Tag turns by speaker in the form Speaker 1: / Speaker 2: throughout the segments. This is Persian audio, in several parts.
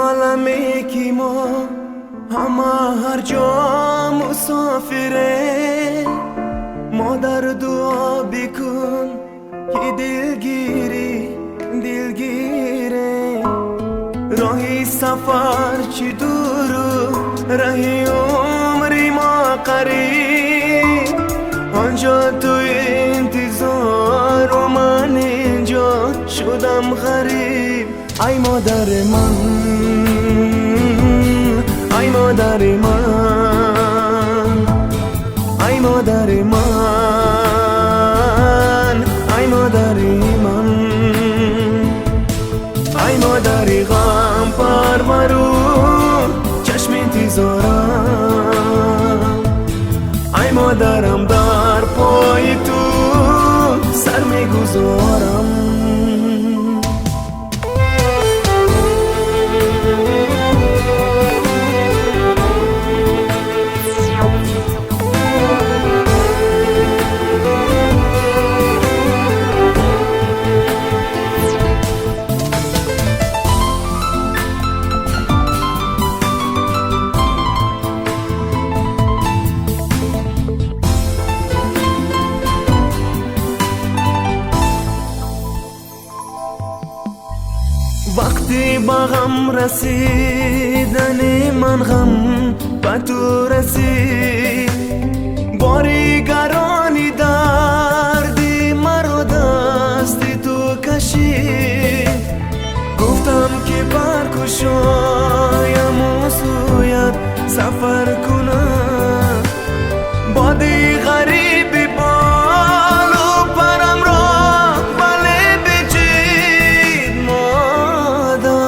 Speaker 1: عالمه که ما همه هر جا مسافره، مادر دعا بکن که دلگیره. راهی سفر چی دورو، راهی عمری ما قریب. آنجا تو انتظار و من اینجا شدم غریب. ای مادر من، ای مادر من، ای مادر من، ای مادر من، ای مادر غم پرورون چشم انتظارم. ای مادرم در پای تو سر میگذارم. وقتی با غم رسیدن من غم به تو رسید، باری گرانی دردی مرا دستی تو کشید. گفتم که برکشایم و سویت سفر کنم، بادی غریبی بالو پرم را بله بچید مادر.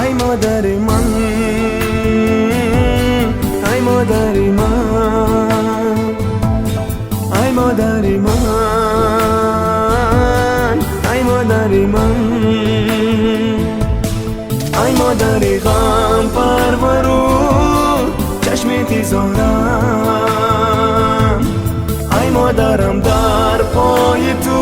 Speaker 1: ای مادر من، ای مادر من، ای مادر من، ای مادر من، ای مادر غم پرورون چشم انتظارم. ای مادرم در پای تو